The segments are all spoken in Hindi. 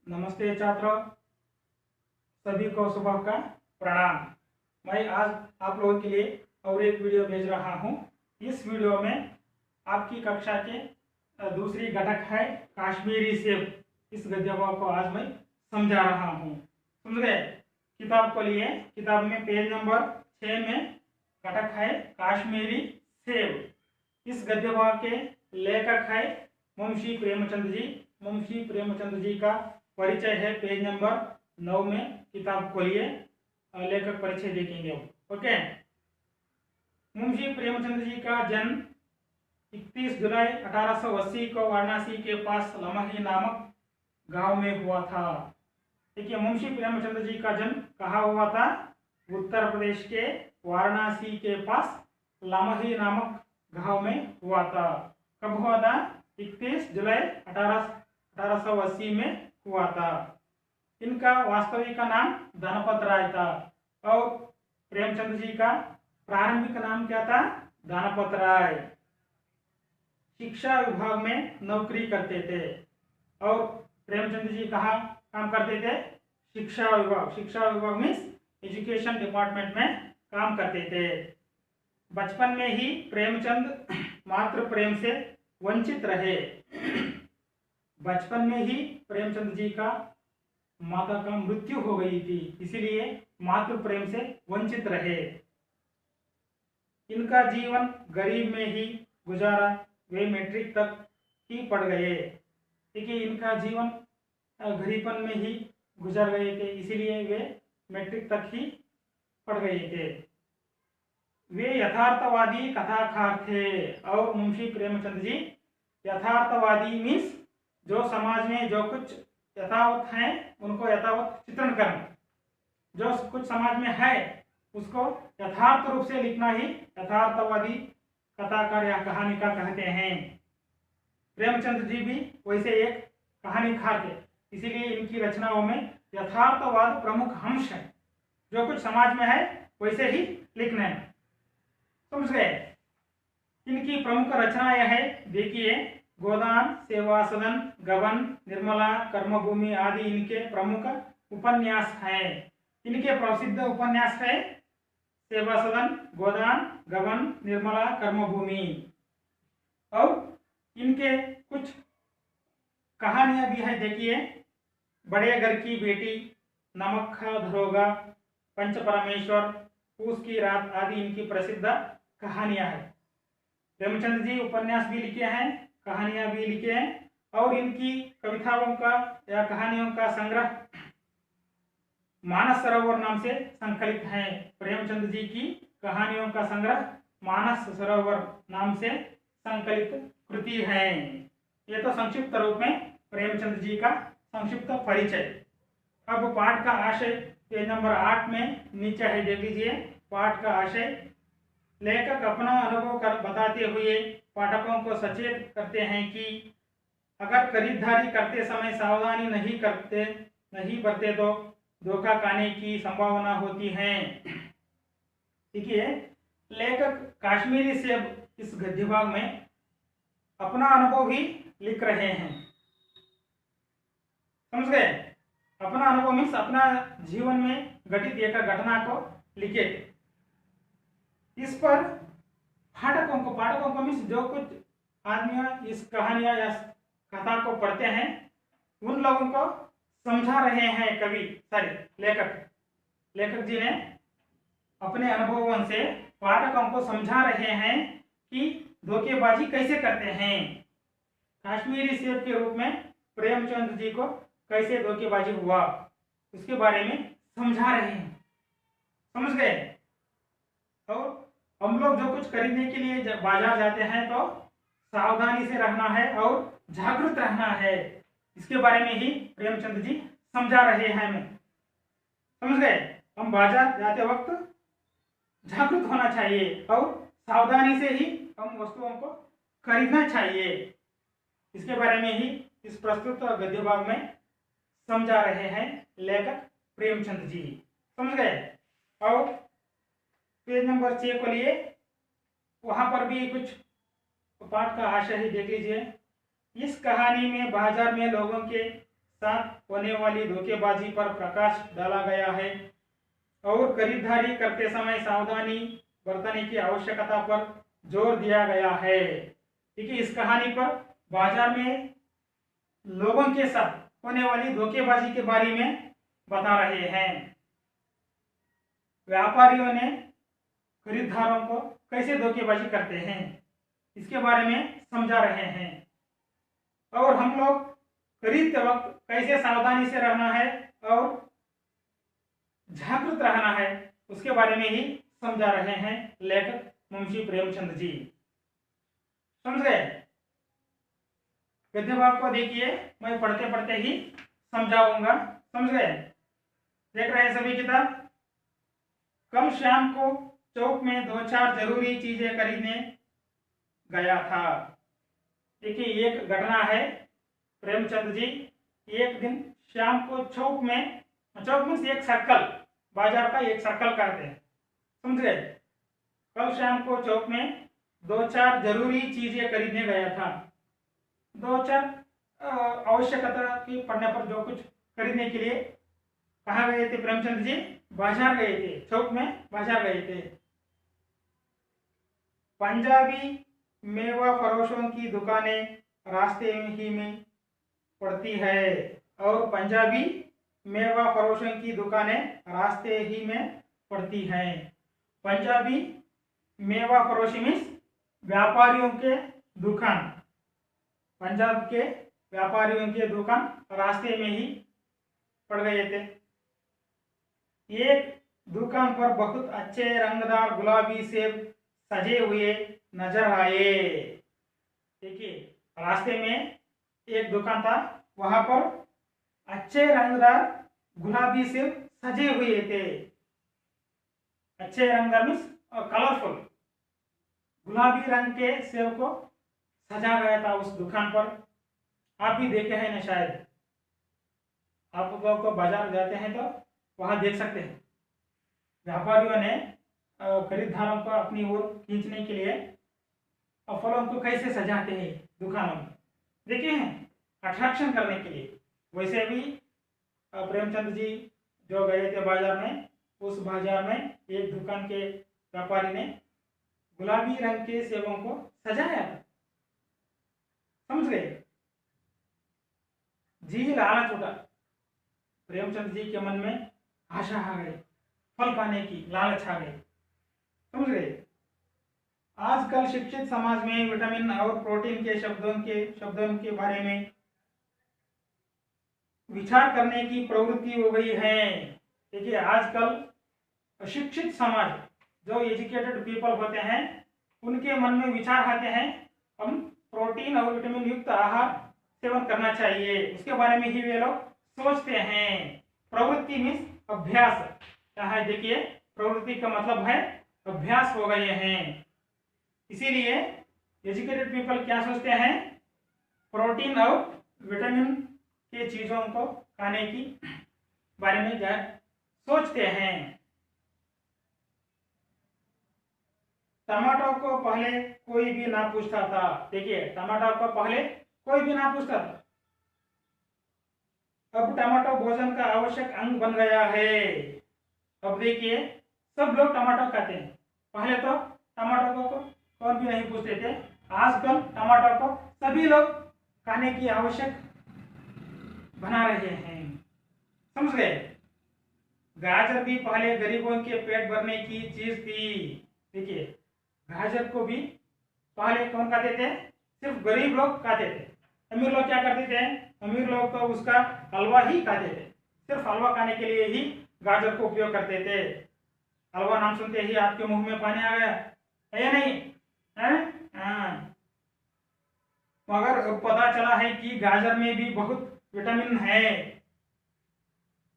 नमस्ते छात्रों, सभी को सुबह का प्रणाम। मैं आज आप लोगों के लिए और एक वीडियो भेज रहा हूं। इस वीडियो में आपकी कक्षा के दूसरी घटक है कश्मीरी सेब। इस गद्य को आज मैं समझा रहा हूं। समझ गए? किताब को लिए किताब में पेज नंबर 6 में घटक है कश्मीरी सेब। इस गद्य के लेखक है मुंशी प्रेमचंद जी। मुंशी प्रेमचंद जी का परिचय है पेज नंबर 9 में। किताब खोलिए, लेखक परिचय देखेंगे। ओके। मुंशी प्रेमचंद जी का जन्म 31 जुलाई 1880 को वाराणसी के पास लमही नामक गांव में हुआ था। देखिए, मुंशी प्रेमचंद जी का जन्म कहाँ हुआ था? उत्तर प्रदेश के वाराणसी के पास लमही नामक गांव में हुआ था। कब हुआ था? 31 जुलाई 1880 में हुआ था। इनका वास्तविक नाम धनपत राय था और प्रेमचंद जी का प्रारंभिक नाम क्या था? धनपत राय। शिक्षा विभाग में नौकरी करते थे और प्रेमचंद जी कहाँ काम करते थे? शिक्षा विभाग। शिक्षा विभाग मीन्स एजुकेशन डिपार्टमेंट में काम करते थे। बचपन में ही प्रेमचंद मातृ प्रेम से वंचित रहे। बचपन में ही प्रेमचंद जी का माता का मृत्यु हो गई थी, इसीलिए मातृ प्रेम से वंचित रहे। इनका जीवन गरीब में ही गुजारा। वे मैट्रिक तक ही पढ़ गए। देखिए, इनका जीवन गरीबपन में ही गुजर गए थे, इसीलिए वे मैट्रिक तक ही पढ़ गए थे। वे यथार्थवादी कथाकार थे और मुंशी प्रेमचंद जी यथार्थवादी मीन्स जो समाज में जो कुछ यथावत है उनको यथावत चित्रण करना। जो कुछ समाज में है उसको यथार्थ रूप से लिखना ही यथार्थवादी कथाकार या कहानीकार कहते हैं। प्रेमचंद जी भी वैसे एक कहानीकार थे, इसीलिए इनकी रचनाओं में यथार्थवाद प्रमुख अंश है। जो कुछ समाज में है वैसे ही लिखना है। समझ गए? इनकी प्रमुख रचनाएं है, देखिए, गोदान, सेवा सदन, गबन, निर्मला, कर्मभूमि आदि इनके प्रमुख उपन्यास हैं। इनके प्रसिद्ध उपन्यास है सेवा सदन, गोदान, गबन, निर्मला, कर्मभूमि। और इनके कुछ कहानियां भी है, देखिए, बड़े घर की बेटी, नमक खा धरोगा, पंच परमेश्वर, पूस की रात आदि इनकी प्रसिद्ध कहानियां हैं। प्रेमचंद जी उपन्यास भी लिखे हैं, कहानियां भी लिखे हैं और इनकी कविताओं का या कहानियों का संग्रह मानस सरोवर नाम से संकलित है। प्रेमचंद जी की कहानियों का संग्रह मानस सरोवर नाम से संकलित कृति है। ये तो संक्षिप्त रूप में प्रेमचंद जी का संक्षिप्त परिचय। अब पाठ का आशय पेज नंबर 8 में नीचे है, देख लीजिए। पाठ का आशय, लेखक अपना अनुभव कर बताते हुए पाठकों को सचेत करते हैं कि अगर खरीदारी करते समय सावधानी नहीं बरते तो धोखा खाने की संभावना होती है। देखिए, लेखक कश्मीरी सेब इस गद्य भाग में अपना अनुभव ही लिख रहे हैं। समझ गए? अपना अनुभव मीन्स अपना जीवन में घटित एक घटना को लिखे। इस पर पाठकों को मीन्स जो कुछ आदमी इस कहानियां या कथा को पढ़ते हैं उन लोगों को समझा रहे हैं लेखक जी ने अपने अनुभवों से पाठकों को समझा रहे हैं कि धोखेबाजी कैसे करते हैं। कश्मीरी सेब के रूप में प्रेमचंद जी को कैसे धोखेबाजी हुआ उसके बारे में समझा रहे हैं। समझ गए? और हम लोग जो कुछ खरीदने के लिए बाजार जाते हैं तो सावधानी से रहना है और जागरूक रहना है। इसके बारे में ही प्रेमचंद जी समझा रहे हैं हमें। समझ गए? हम बाजार जाते वक्त जागरूक होना चाहिए और सावधानी से ही हम वस्तुओं को खरीदना चाहिए। इसके बारे में ही इस प्रस्तुत गद्य भाग में समझा रहे हैं लेखक प्रेमचंद जी। समझ गए? और पेज नंबर 6 को लिए, वहां पर भी कुछ पाठ का आशय ही देख लीजिए। इस कहानी में बाजार में लोगों के साथ होने वाली धोखेबाजी पर प्रकाश डाला गया है और खरीदारी करते समय सावधानी बरतने की आवश्यकता पर जोर दिया गया है। ठीक है, इस कहानी पर बाजार में लोगों के साथ होने वाली धोखेबाजी के बारे में बता रहे हैं। व्यापारियों ने खरीदारों को कैसे धोखेबाजी करते हैं इसके बारे में समझा रहे हैं और हम लोग खरीदते वक्त कैसे सावधानी से रहना है और जागरूक रहना है उसके बारे में ही समझा रहे हैं लेखक मुंशी प्रेमचंद जी। समझ गए? गद्य भाग को देखिए, मैं पढ़ते पढ़ते ही समझाऊंगा। समझ गए? देख रहे हैं सभी किताब? कल शाम को चौक में 2-4 जरूरी चीजें खरीदने गया था। देखिए, एक घटना है। प्रेमचंद जी एक दिन शाम को चौक में से एक सर्कल, बाजार का एक सर्कल करते हैं। समझ गए? कल शाम को चौक में 2-4 जरूरी चीजें खरीदने गया था। 2-4 आवश्यकता की पड़ने पर जो कुछ खरीदने के लिए कहाँ गए थे प्रेमचंद जी? बाजार गए थे, चौक में बाजार गए थे। पंजाबी मेवा फरोशों की दुकानें रास्ते ही में पड़ती है और पंजाबी मेवा फरोशों की दुकानें रास्ते ही में पड़ती हैं। पंजाबी मेवा फरोशी मीन्स व्यापारियों के दुकान, पंजाब के व्यापारियों के दुकान रास्ते में ही पड़ गए थे। एक दुकान पर बहुत अच्छे रंगदार गुलाबी सेब सजे हुए नजर आए। देखिए, रास्ते में एक दुकान था, वहां पर अच्छे रंगदार गुलाबी सेब सजे हुए थे। अच्छे रंगदार मीन्स कलरफुल, गुलाबी रंग के सेब को सजा गया था उस दुकान पर। आप भी देखे हैं ना शायद, आप लोग को बाजार जाते हैं तो वहां देख सकते हैं व्यापारियों ने खरीदारों को अपनी ओर खींचने के लिए फलों को कैसे सजाते हैं दुकानों में, देखे हैं, अट्रैक्शन करने के लिए। वैसे भी प्रेमचंद जी जो गए थे बाजार में, उस बाजार में एक दुकान के व्यापारी ने गुलाबी रंग के सेबों को सजाया था। समझ गए? जी लालच उठा, प्रेमचंद जी के मन में आशा आ गई, फल पाने की लालच आ गई। समझ गए? आजकल शिक्षित समाज में विटामिन और प्रोटीन के शब्दों के बारे में विचार करने की प्रवृत्ति हो गई है। देखिए, आजकल शिक्षित समाज, जो एजुकेटेड पीपल होते हैं, उनके मन में विचार आते हैं हम प्रोटीन और विटामिन युक्त आहार सेवन करना चाहिए, उसके बारे में ही वे लोग सोचते हैं। प्रवृत्ति मीन्स अभ्यास। क्या है? देखिए, प्रवृत्ति का मतलब है अभ्यास हो गए हैं। इसीलिए एजुकेटेड पीपल क्या सोचते हैं? प्रोटीन और विटामिन के चीजों को खाने की बारे में सोचते हैं। टमाटर को पहले कोई भी ना पूछता था। देखिए, टमाटर को पहले कोई भी ना पूछता था, अब टमाटर भोजन का आवश्यक अंग बन गया है। अब देखिए, सब लोग टमाटर खाते हैं। पहले तो टमाटर को कौन भी नहीं पूछते थे, आजकल टमाटर को सभी लोग खाने की आवश्यक बना रहे हैं। समझ गए? गाजर भी पहले गरीबों के पेट भरने की चीज थी। देखिए, गाजर को भी पहले कौन खाते थे? सिर्फ गरीब लोग खाते थे। अमीर लोग क्या करते थे? अमीर लोग तो उसका हलवा ही खाते थे, सिर्फ हलवा खाने के लिए ही गाजर को उपयोग करते थे। हलवा नाम सुनते ही आपके मुंह में पानी आ गया है या नहीं? हाँ। मगर अब पता चला है कि गाजर में भी बहुत विटामिन है।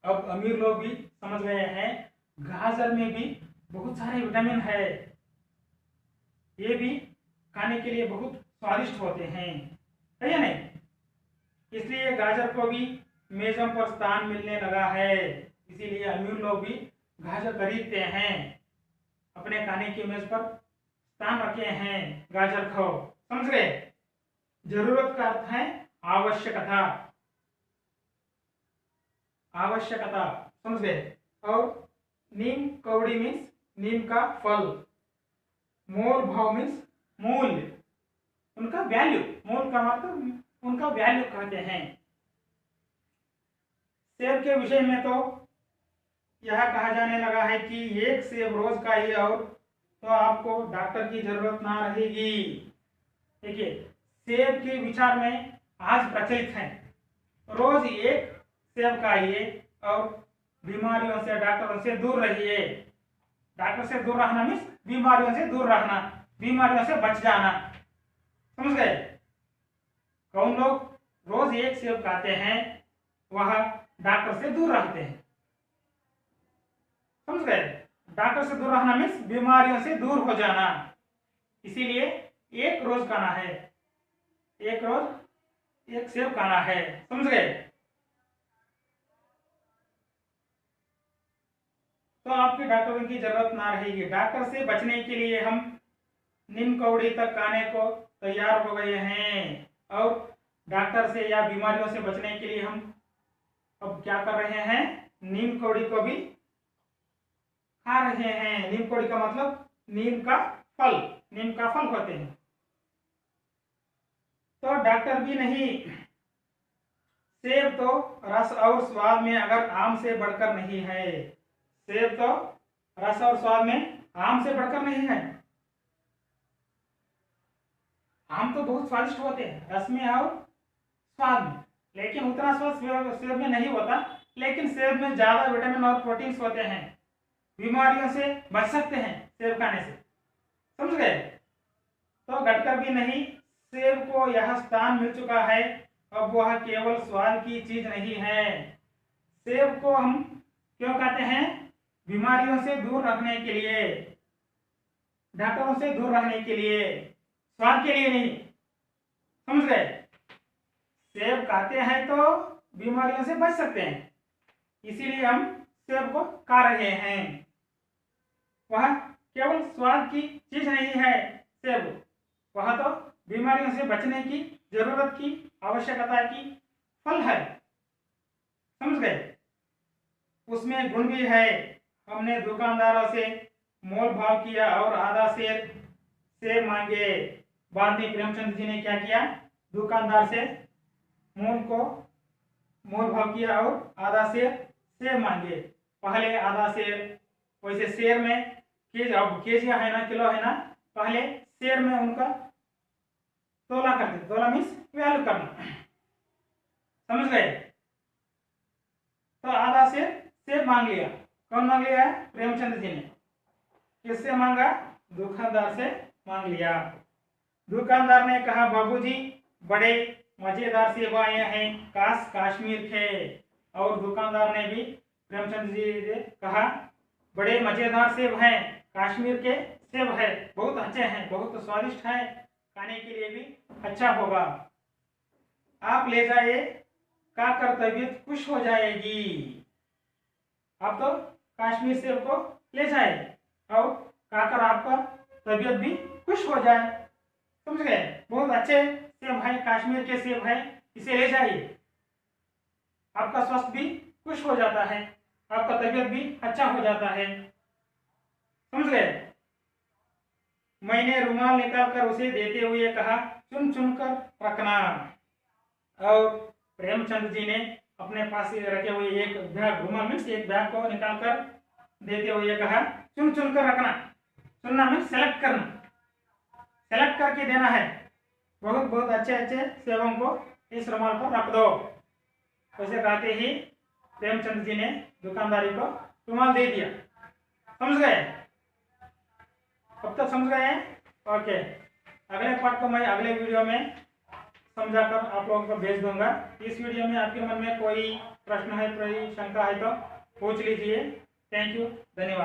अब अमीर लोग भी समझ गए हैं गाजर में भी बहुत सारे विटामिन है, ये भी खाने के लिए बहुत स्वादिष्ट होते हैं, है या नहीं? इसलिए गाजर को भी मेजों पर स्थान मिलने लगा है। इसीलिए अमीर लोग भी गाजर खरीदते हैं, अपने खाने की मेज पर स्थान रखे हैं गाजर खाओ। समझ गए? जरूरत का अर्थ है आवश्यकता। आवश्यकता, समझ गए। और नीम कौड़ी मीन्स नीम का फल, मोल भाव मीन्स मूल्य, उनका वैल्यू, मूल का मतलब उनका वैल्यू कहते हैं। सेब के विषय में तो यह कहा जाने लगा है कि एक सेब रोज खाइए और तो आपको डॉक्टर की जरूरत ना रहेगी। देखिए, सेब के विचार में आज प्रचलित है, रोज एक सेब खाइए और बीमारियों से, डॉक्टरों से दूर रहिए। डॉक्टर से दूर रहना मीन्स बीमारियों से दूर रहना, बीमारियों से बच जाना, समझ गए। कौन लोग रोज एक सेब खाते हैं वह डॉक्टर से दूर रहते हैं, समझ गए। डॉक्टर से दूर रहना मीन्स बीमारियों से दूर हो जाना, इसीलिए एक रोज खाना है, एक रोज एक सेब खाना है, समझ गए। तो आपकी डॉक्टरों की जरूरत ना रहेगी। डॉक्टर से बचने के लिए हम नीम कौड़ी तक खाने को तैयार हो गए हैं, और डॉक्टर से या बीमारियों से बचने के लिए हम अब क्या कर रहे हैं, नीम कौड़ी को भी खा रहे हैं। नीम कौड़ी का मतलब नीम का फल, नीम का फल होते हैं। तो डॉक्टर भी नहीं, सेब तो रस और स्वाद में अगर आम से बढ़कर नहीं है, सेब तो रस और स्वाद में आम से बढ़कर नहीं है। आम तो बहुत स्वादिष्ट होते हैं रस में और स्वाद में, लेकिन उतना स्वाद सेब में नहीं होता। लेकिन सेब में ज्यादा विटामिन और प्रोटीन्स होते हैं, बीमारियों से बच सकते हैं सेब खाने से, समझ गए। तो घटकर भी नहीं, सेब को यह स्थान मिल चुका है, अब वह केवल स्वाद की चीज नहीं है। सेब को हम क्यों खाते हैं, बीमारियों से दूर रखने के लिए, डॉक्टरों से दूर रहने के लिए, स्वाद के लिए नहीं, समझ गए। सेब खाते हैं तो बीमारियों से बच सकते हैं, इसीलिए हम सेब को खा रहे हैं। वह केवल स्वाद की चीज नहीं है सेब, वह तो बीमारियों से बचने की जरूरत की, आवश्यकता की फल है, समझ गए। उसमें गुण भी है। हमने दुकानदारों से मोल भाव किया और आधा सेब मांगे। बाद में प्रेमचंद जी ने क्या किया, दुकानदार से मोल भाव किया और आधा सेब मांगे। पहले आधा सेब, वैसे शेर में केजी, अब केजी है ना, किलो है ना, पहले शेर में उनका तोला करते, तोला मीन्स वैल्यू करना, समझ गए। तो आधा सेब मांग लिया, कौन मांग लिया है, प्रेमचंद जी ने। किससे मांगा, दुकानदार से मांग लिया। दुकानदार ने कहा, बाबूजी बड़े मजेदार सेब आए हैं, काश कश्मीर थे। और दुकानदार ने भी प्रेमचंद जी से कहा, बड़े मजेदार सेब हैं, कश्मीर के सेब है, बहुत अच्छे हैं, बहुत स्वादिष्ट है, खाने के लिए भी अच्छा होगा, आप ले जाइए, खाकर तबीयत खुश हो जाएगी। आप तो कश्मीर सेब को ले जाए और खाकर आपका तबीयत भी खुश हो जाए, समझ गए। बहुत अच्छे सेब है, कश्मीर के सेब है, इसे ले जाइए, आपका स्वास्थ्य भी खुश हो जाता है, आपका तबीयत भी अच्छा हो जाता है, समझ गए। मैंने रुमाल निकालकर उसे देते हुए कहा, चुन चुन कर रखना। और प्रेमचंद जी ने अपने पास रखे हुए एक बैग, रुमाल मीन्स एक बैग को निकालकर देते हुए कहा, चुन चुन कर रखना। चुनना मीन्स सेलेक्ट करना, सेलेक्ट करके देना है। बहुत बहुत अच्छे अच्छे सेबों को इस रुमाल पर रख दो। वैसे कहते ही प्रेमचंद जी ने दुकानदारी को रुमाल दे दिया, समझ गए। अब तक समझ गए हैं, ओके। अगले पार्ट को मैं अगले वीडियो में समझाकर आप लोगों को भेज दूंगा। इस वीडियो में आपके मन में कोई प्रश्न है, कोई शंका है तो पूछ लीजिए। थैंक यू, धन्यवाद।